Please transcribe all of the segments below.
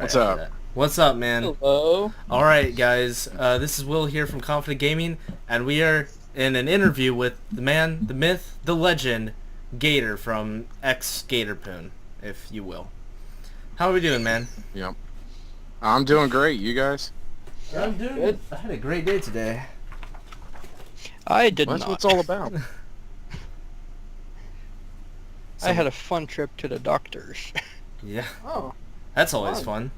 What's up? What's up, man? Hello. All right, guys. This is Will here from Confident Gaming, and we are in an interview with the man, the myth, the legend, Gator from Gatorpoon, if you will. How are we doing, man? Yep. I'm doing great. You guys? I'm doing good. I had a great day today. I did That's not. what it's all about. I had a fun trip to the doctor's. Yeah. Oh. That's always fun.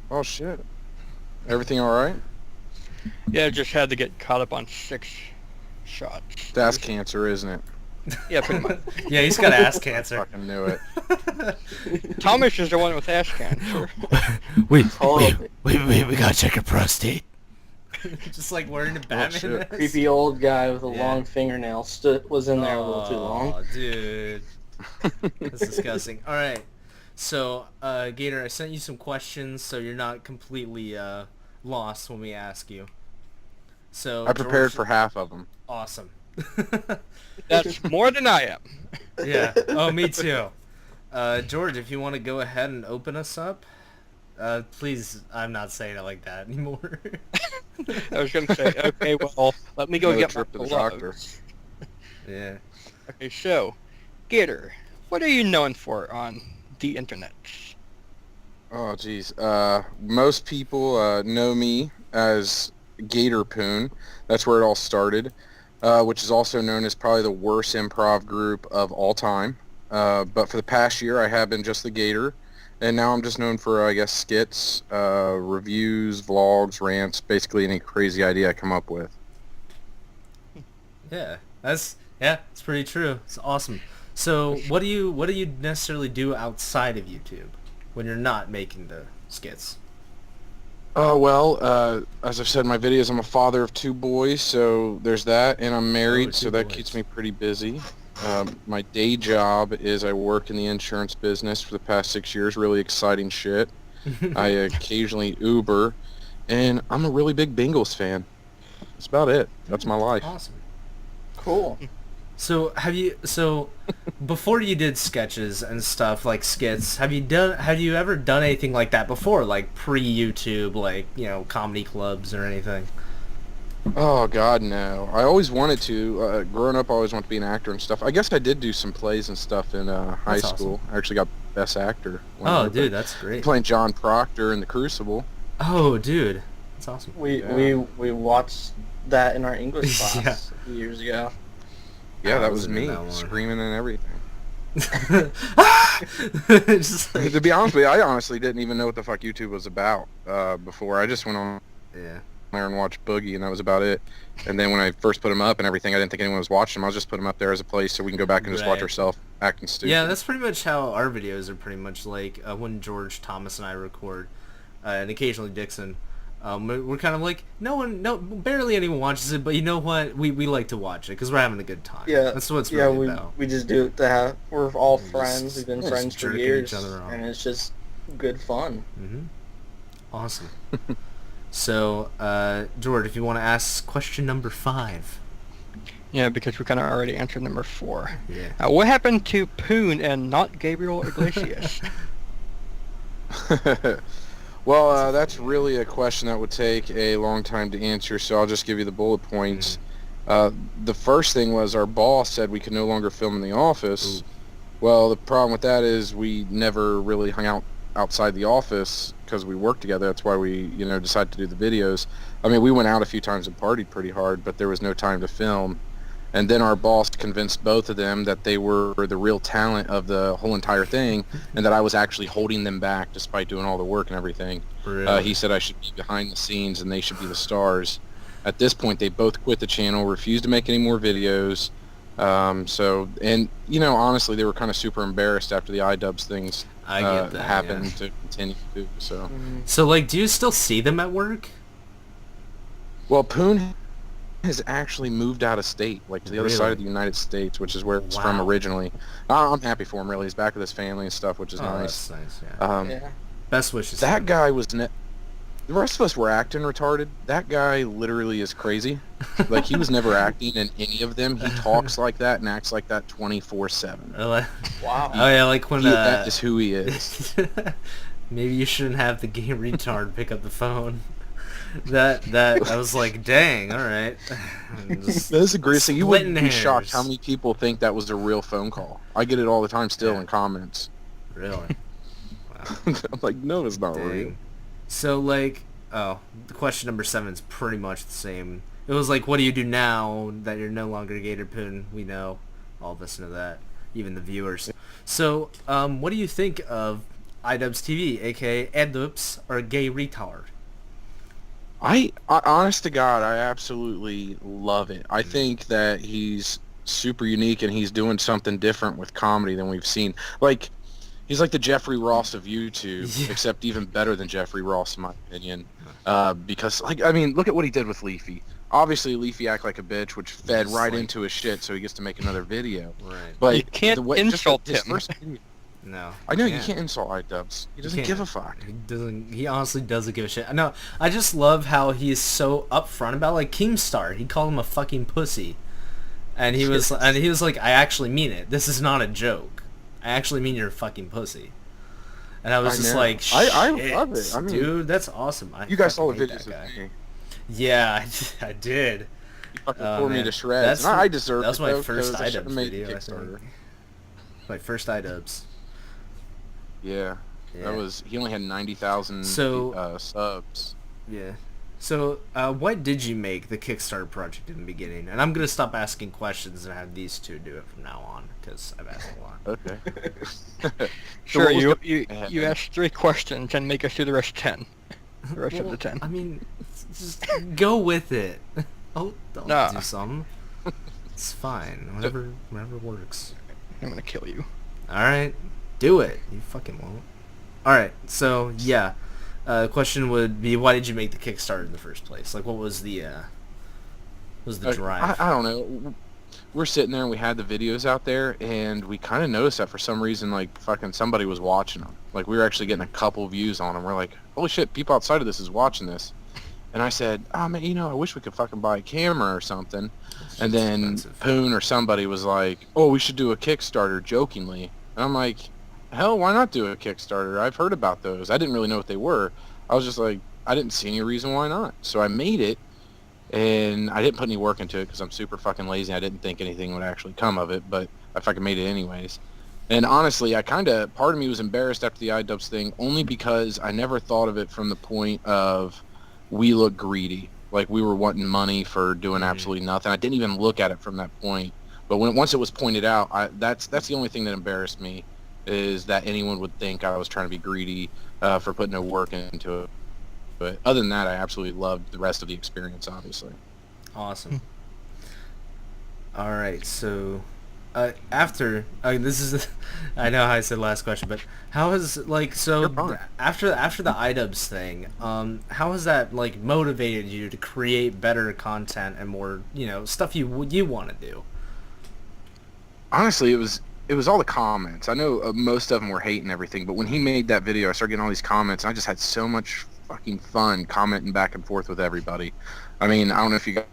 Oh shit. Everything all right? Yeah, just had to get caught up on 6 shots. That's cancer, isn't it? Yeah, pretty much. Yeah, he's got ass cancer. Fucking knew it. Thomas is the one with ass cancer. we gotta check your prostate. Just like wearing a Batman shit. mask. Creepy old guy with a Yeah. long fingernail was in there a little too long. Oh, dude. That's disgusting. All right. So, Gator, I sent you some questions so you're not completely lost when we ask you. So I prepared George- for half of them. Awesome. That's more than I am. Yeah. Oh, me too. George, if you want to go ahead and open us up, please. I'm not saying it like that anymore. I was going to say, okay, well, let me go Another get trip my to the doctor. gloves. Yeah. Okay, so, Gator, what are you known for on the internet? Oh jeez. Most people know me as Gatorpoon. That's where it all started. Which is also known as probably the worst improv group of all time. But for the past year, I have been just the Gator. And now I'm just known for, I guess, skits, reviews, vlogs, rants, basically any crazy idea I come up with. Yeah. It's pretty true. It's awesome. So, what do you necessarily do outside of YouTube when you're not making the skits? Well, as I've said in my videos, I'm a father of 2 boys, so there's that, and I'm married, so that keeps me pretty busy. My day job is I work in the insurance business for the past 6 years, really exciting shit. I occasionally Uber, and I'm a really big Bengals fan. That's about it. That's my life. Awesome. Cool. So before you did sketches and stuff like skits, have you ever done anything like that before, like pre-YouTube, like, comedy clubs or anything? Oh, God, no. I always wanted to. Growing up, I always wanted to be an actor and stuff. I guess I did do some plays and stuff in high That's school. awesome. I actually got Best Actor. Oh, dude, that's great. Playing John Proctor in The Crucible. Oh, dude, that's awesome. We watched that in our English class Yeah. a few years ago. Yeah, I that was wasn't in me, that one. screaming and everything. Just like, To be honest with you, I honestly didn't even know what the fuck YouTube was about before. I just went on yeah. there and watched Boogie, and that was about it. And then when I first put them up and everything, I didn't think anyone was watching them. I was just putting them up there as a place so we can go back and just watch Right. ourselves acting stupid. Yeah, that's pretty much how our videos are pretty much like when George, Thomas, and I record, and occasionally Dixon. We're kind of like, barely anyone watches it, but you know what? We like to watch it because we're having a good time. Yeah, That's what it's yeah. really about. We just do it to have. We're all Just- friends. We've been just friends for jerking years, each other off. and it's just good fun. Mm-hmm. Awesome. So, George, if you want to ask question number 5. Yeah, because we kind of already answered number 4. Yeah. What happened to Poon and not Gabriel Iglesias? Well, that's really a question that would take a long time to answer, so I'll just give you the bullet points. The first thing was our boss said we could no longer film in the office. Ooh. Well, the problem with that is we never really hung out outside the office because we worked together. That's why we, decided to do the videos. I mean, we went out a few times and partied pretty hard, but there was no time to film. And then our boss convinced both of them that they were the real talent of the whole entire thing and that I was actually holding them back despite doing all the work and everything. Really? He said I should be behind the scenes and they should be the stars. At this point, they both quit the channel, refused to make any more videos. Honestly, they were kind of super embarrassed after the iDubbbz things I get that, happened yeah. to continue to. So, So, like, do you still see them at work? well, Poon has actually moved out of state, like to the other Really? side of the United States, which is where it's from Wow. originally. I'm happy for him, really. He's back with his family and stuff, which is Oh, nice. that's nice, yeah. Yeah. Best wishes. That guy was... The rest of us were acting retarded. That guy literally is crazy. Like, he was never acting in any of them. He talks like that and acts like that 24/7. Oh, Wow. yeah, like when... That is who he is. Maybe you shouldn't have the gay retard pick up the phone. That I was like, dang, all right. That's the greatest thing. You wouldn't be splitting shocked how hairs. many people think that was a real phone call. I get it all the time still Yeah. in comments. Really? Wow. I'm like, no, it's not real. Dang. So like, oh, the question number 7 is pretty much the same. It was like, what do you do now that you're no longer Gatorpoon? We know, all this and that, even the viewers. So, what do you think of idubbbztv, aka idubbbz, or gay retard? I honest to God, I absolutely love it. I think that he's super unique and he's doing something different with comedy than we've seen. Like, he's like the Jeffrey Ross of YouTube, Yeah. except even better than Jeffrey Ross, in my opinion. Because, like, I mean, look at what he did with Leafy. Obviously, Leafy act like a bitch, which fed Just right like- into his shit, so he gets to make another video. Right. But You can't the way, insult his him. first video- No. I know you can't insult iDubbbz. He doesn't can't. give a fuck. He doesn't. He honestly doesn't give a shit. No, I just love how he is so upfront about like Keemstar. He called him a fucking pussy, and he was like, I actually mean it. This is not a joke. I actually mean you're a fucking pussy. And I was I just know. like, I shit, love it. I mean, dude, that's awesome. I You guys saw the fucking hate videos that of guy. me. Yeah, I did. You fucking Oh, tore me man. to shreds. That's And I deserve that was it, my though, first 'cause I should've iDubbbz made video. I Kickstarter. think. My first iDubbbz. Yeah. Yeah. That was, he only had 90,000 So- subs. Yeah. So, why did you make the Kickstarter project in the beginning? And I'm gonna stop asking questions and have these two do it from now on because I've asked a lot. Okay. Sure, what was you asked 3 questions and make us do the rest 10. The rest of Well, the 10. I mean, just go with it. Oh, don't Nah. do something. It's fine. Whatever works. I'm gonna kill you. All right, do it. You fucking won't. All right. So yeah, the question would be, why did you make the Kickstarter in the first place? Like, what was the drive? I don't know. We're sitting there and we had the videos out there and we kind of noticed that for some reason, like, fucking somebody was watching them. Like, we were actually getting a couple views on them. We're like, holy shit, people outside of this is watching this. And I said, oh man, you know, I wish we could fucking buy a camera or something. And then expensive. Poon or somebody was like, oh, we should do a Kickstarter, jokingly. And I'm like, hell, why not do a Kickstarter? I've heard about those. I didn't really know what they were. I was just like, I didn't see any reason why not. So I made it, and I didn't put any work into it because I'm super fucking lazy. I didn't think anything would actually come of it, but I fucking made it anyways. And honestly, part of me was embarrassed after the iDubbbz thing, only because I never thought of it from the point of we look greedy. Like, we were wanting money for doing absolutely nothing. I didn't even look at it from that point. But once it was pointed out, that's the only thing that embarrassed me, is that anyone would think I was trying to be greedy for putting no work into it. But other than that, I absolutely loved the rest of the experience, obviously. Awesome. All right, so after this is I know how I said last question, but how has like so You're fine. after the iDubbbz thing, how has that like motivated you to create better content and more stuff you want to do? Honestly, it was all the comments. I know most of them were hating everything, but when he made that video, I started getting all these comments, and I just had so much fucking fun commenting back and forth with everybody. I mean, I don't know if you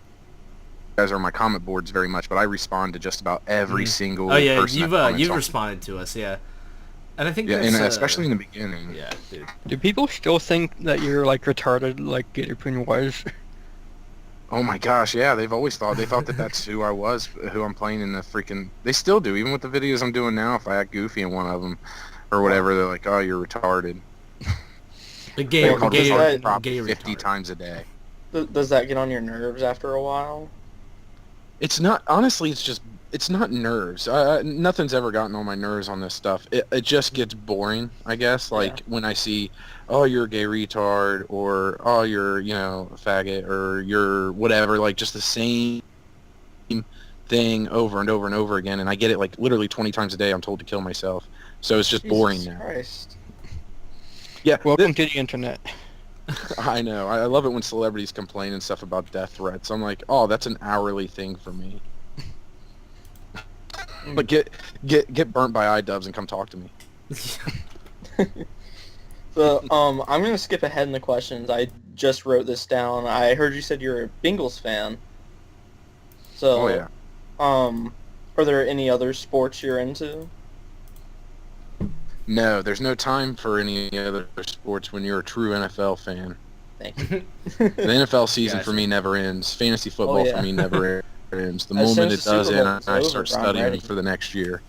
guys are on my comment boards very much, but I respond to just about every single Oh yeah, person that comments you've on- responded to us, yeah, and I think Yeah, that's, and especially in the beginning. yeah, dude. Do people still think that you're like retarded like Gatorpoon was? Oh my gosh, yeah, they thought that that's who I was, who I'm playing in the freaking... They still do, even with the videos I'm doing now. If I act goofy in one of them or whatever, they're like, oh, you're retarded. The gay, I'm called gay, retarded probably gay 50 retard. times a day. Does that get on your nerves after a while? It's not, honestly, it's not nerves. Nothing's ever gotten on my nerves on this stuff. It just gets boring, I guess. Like, when I see, oh, you're a gay retard, or, oh, you're, a faggot, or you're whatever, like, just the same thing over and over and over again, and I get it, like, literally 20 times a day I'm told to kill myself. So it's just boring Jesus now. Christ. Yeah, Welcome to the internet. I know. I love it when celebrities complain and stuff about death threats. I'm like, oh, that's an hourly thing for me. But get burnt by iDubbbz and come talk to me. So, I'm gonna skip ahead in the questions. I just wrote this down. I heard you said you're a Bengals fan. So, Oh yeah. are there any other sports you're into? No, there's no time for any other sports when you're a true NFL fan. Thank you. The NFL season for Gotcha. me never ends. Fantasy football yeah. for me never ends. The As soon moment as it the does Super end, Bowl is I over, start bro, I'm studying ready. for the next year.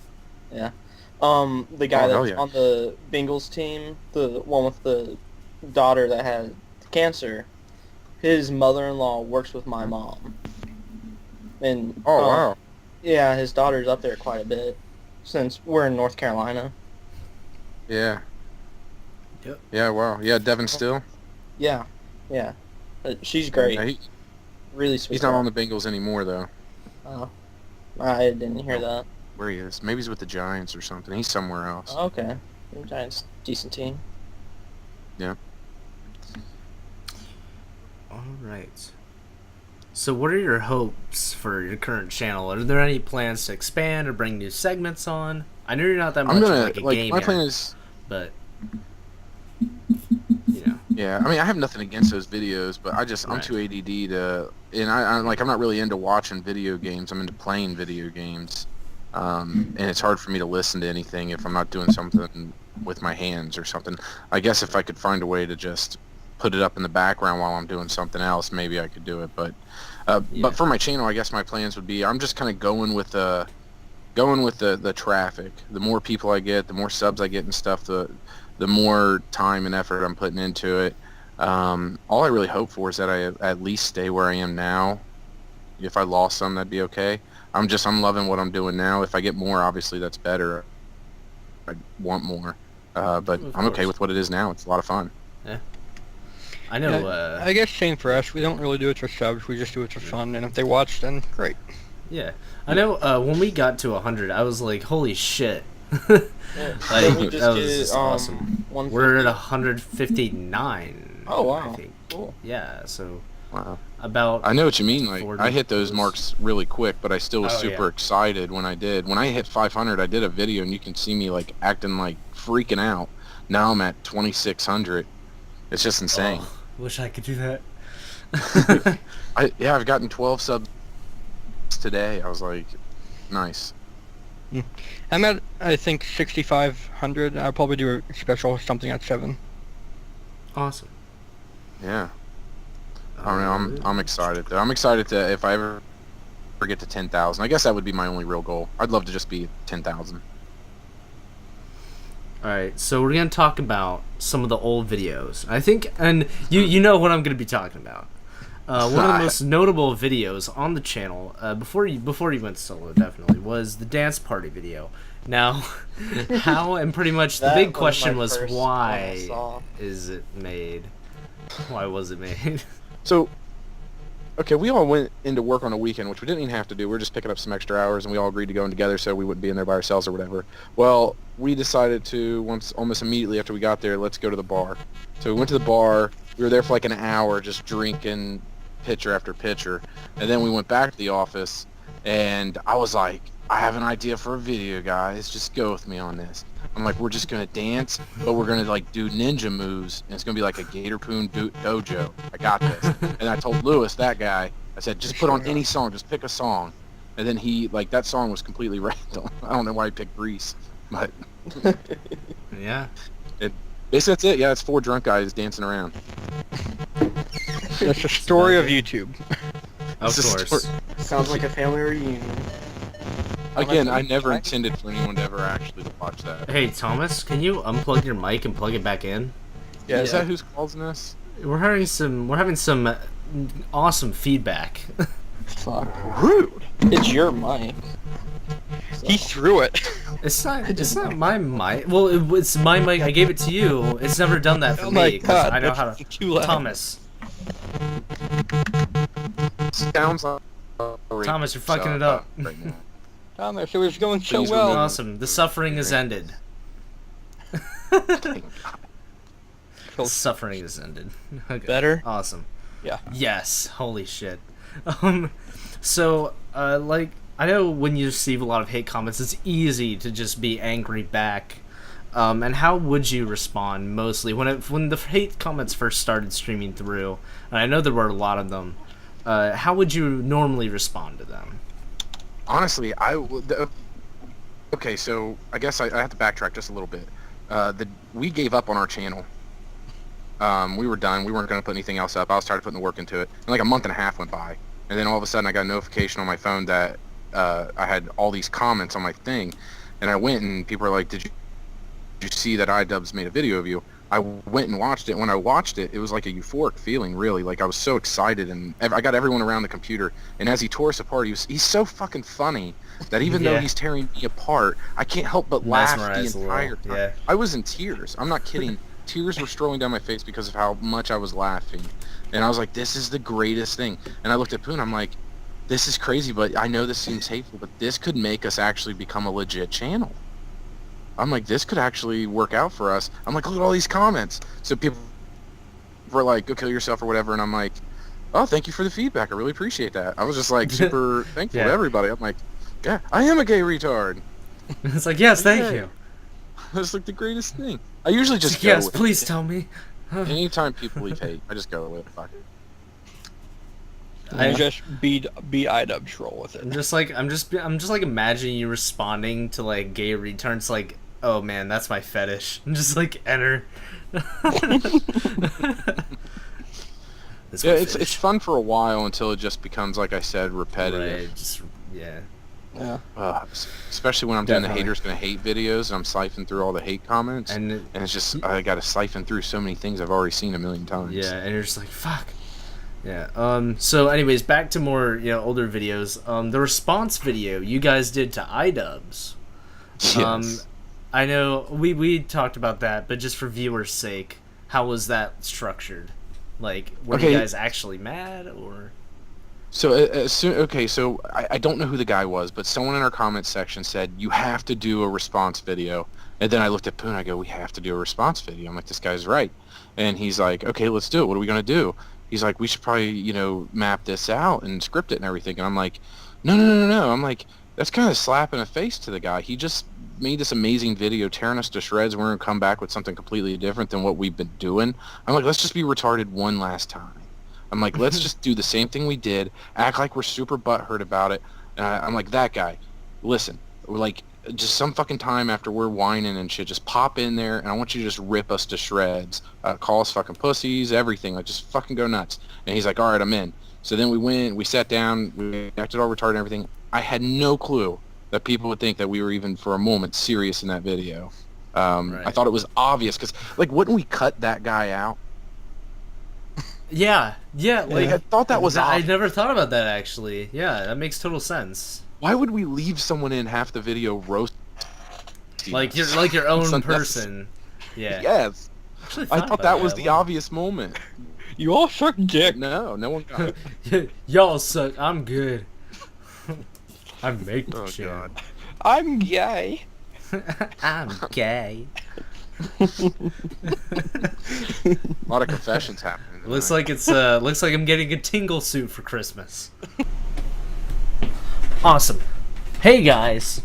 Yeah. The guy Oh, hell that's yeah. on the Bengals team, the one with the daughter that had cancer, his mother-in-law works with my mom. And Oh, wow. yeah, his daughter's up there quite a bit since we're in North Carolina. Yeah. Yep. Yeah, wow. Yeah, Devin Still. Yeah. She's great. Yeah, Really sweet. he's not girl. on the Bengals anymore, though. Oh, I didn't hear that. Where he is. Maybe he's with the Giants or something. He's somewhere else. Okay. Giants, decent team. All right. So what are your hopes for your current channel? Are there any plans to expand or bring new segments on? I know you're not that much I'm of gonna, like a like, gamer, my plan is, but you know. yeah, I mean, I have nothing against those videos, but I'm Right. too ADD to, and I'm not really into watching video games. I'm into playing video games. And it's hard for me to listen to anything if I'm not doing something with my hands or something. I guess if I could find a way to just put it up in the background while I'm doing something else, maybe I could do it. But Yeah. but for my channel, I guess my plans would be I'm just kind of going with the traffic. The more people I get, the more subs I get and stuff, the more time and effort I'm putting into it. All I really hope for is that I at least stay where I am now. If I lost some, that'd be okay. I'm loving what I'm doing now. If I get more, obviously that's better. I want more, but Of I'm okay course. with what it is now. It's a lot of fun. I know. Yeah, I guess same for us. We don't really do it for subs. We just do it for fun. And if they watch, then great. Yeah, I know. When we got to 100, I was like, "Holy shit!" Yeah. Like, Didn't we that was just awesome. 150? We're at 159. Oh, wow. I think. Cool. Yeah. So Wow. about. I know what you mean. Like 40 I hit those was- marks really quick, but I still was Oh, super yeah. excited when I did. When I hit 500, I did a video, and you can see me like acting like freaking out. Now I'm at 2,600. It's just insane. Oh, wish I could do that. I've gotten 12 subs today. I was like, nice. I'm at, I think, 6,500. I'll probably do a special or something at 7. Awesome. Yeah. I don't know. I'm excited. Though. I'm excited to if I ever get to 10,000. I guess that would be my only real goal. I'd love to just be 10,000. All right, so we're gonna talk about some of the old videos. I think, and you know what I'm gonna be talking about. One of the most notable videos on the channel before you went solo, definitely, was the dance party video. Now, how and pretty much the That big was question my was first one I why saw. is it made? Why was it made? So, okay, we all went into work on a weekend, which we didn't even have to do. We were just picking up some extra hours, and we all agreed to go in together so we wouldn't be in there by ourselves or whatever. Well, we decided to, almost immediately after we got there, let's go to the bar. So we went to the bar. We were there for like an hour just drinking pitcher after pitcher. And then we went back to the office, and I was like, I have an idea for a video, guys. Just go with me on this. I'm like, we're just going to dance, but we're going to like do ninja moves, and it's going to be like a Gatorpoon dojo. I got this. And I told Lewis, that guy, I said, just put on any song, just pick a song. And then he, like, that song was completely random. I don't know why he picked Grease, but Yeah. basically that's it. Yeah, it's 4 drunk guys dancing around. That's the story of YouTube. Of It's a course. story. Sounds like a family reunion. Again, I never intended for anyone to ever actually watch that. Hey Thomas, can you unplug your mic and plug it back in? Yeah, is that who's causing this? We're having some awesome feedback. Fuck. Rude. It's your mic. He threw it. It's not my mic. Well, it's my mic. I gave it to you. It's never done that for Oh me my 'cause God, I know how that's to. too loud. Thomas, Sounds like Thomas, you're fucking it up. right now. Thomas, it was going so Please well. remove- awesome. The suffering is ended. Thank God. The suffering is ended. Okay. Better? Awesome. Yeah. Yes. Holy shit. So, like, I know when you receive a lot of hate comments, it's easy to just be angry back. And how would you respond mostly when the hate comments first started streaming through? And I know there were a lot of them. How would you normally respond to them? Honestly, I would. Okay, so I guess I have to backtrack just a little bit. we gave up on our channel. We were done. We weren't going to put anything else up. I was tired of putting the work into it. And like a month and a half went by. And then all of a sudden I got a notification on my phone that I had all these comments on my thing. And I went and people were like, did you see that iDubbbz made a video of you? I went and watched it. When I watched it, it was like a euphoric feeling, really. Like I was so excited, and I got everyone around the computer. And as he tore us apart, he's so fucking funny that even though he's tearing me apart, I can't help but laugh the entire time. Yeah. I was in tears. I'm not kidding. Tears were strolling down my face because of how much I was laughing. And I was like, this is the greatest thing. And I looked at Poon, I'm like, this is crazy, but I know this seems hateful, but this could make us actually become a legit channel. I'm like, this could actually work out for us. I'm like, look at all these comments. So people were like, go kill yourself or whatever. And I'm like, oh, thank you for the feedback. I really appreciate that. I was just like super thankful to everybody. I'm like, yeah, I am a gay retard. It's like, yes, thank you. That's like the greatest thing. I usually just go yes, with please it. tell me. Anytime people leave hate, I just go with it. Fuck it. I just be idubbbz troll with it. I'm just like imagining you responding to like gay returns like, oh man, that's my fetish. And just like enter. Yeah, it's fun for a while until it just becomes, like I said, repetitive. Right, just yeah. Yeah. Especially when I'm doing the haters gonna hate videos and I'm siphoning through all the hate comments, And it's just I gotta siphon through so many things I've already seen a million times. yeah, and you're just like, fuck. Yeah. So anyways, back to more, older videos. The response video you guys did to idubbbz. Yes. I know we talked about that, but just for viewers' sake, how was that structured? Like, were you guys actually mad or? So so I don't know who the guy was, but someone in our comments section said you have to do a response video, and then I looked at Poon. I go, we have to do a response video. I'm like, this guy's right, and he's like, okay, let's do it. What are we gonna do? He's like, we should probably map this out and script it and everything. And I'm like, no. I'm like, that's kind of slapping a face to the guy. He just made this amazing video tearing us to shreds. We're gonna come back with something completely different than what we've been doing. I'm like, let's just be retarded one last time. I'm like, let's just do the same thing we did, act like we're super butthurt about it. And I'm like, that guy, listen, we're like, just some fucking time after we're whining and shit, just pop in there, and I want you to just rip us to shreds. Call us fucking pussies, everything. Like, just fucking go nuts. And he's like, all right, I'm in. So then we went, we sat down, we acted all retarded and everything. I had no clue that people would think that we were even for a moment serious in that video. Right. I thought it was obvious, because, like, wouldn't we cut that guy out? Yeah, like I thought that was I obvious. never thought about that actually. Yeah, that makes total sense. Why would we leave someone in half the video roast? Like your own person. Yeah. Yes. I thought that was the obvious moment. You all suck dick. No one got it. Y'all suck. I'm good. I make the shit. God. I'm gay. I'm gay. A lot of confessions happening tonight. Looks like I'm getting a tingle suit for Christmas. Awesome. Hey guys,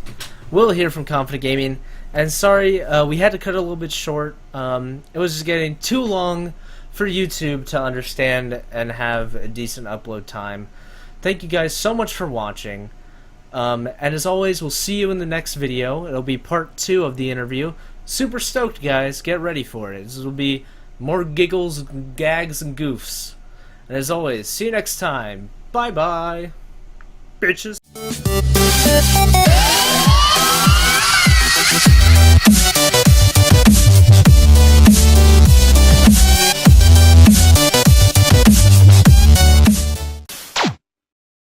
Will here from Confident Gaming, and sorry we had to cut it a little bit short. It was just getting too long for YouTube to understand and have a decent upload time. Thank you guys so much for watching, and as always, we'll see you in the next video. It'll be part 2 of the interview. Super stoked, guys. Get ready for it. This will be more giggles, gags, and goofs. And as always, see you next time. Bye-bye, bitches.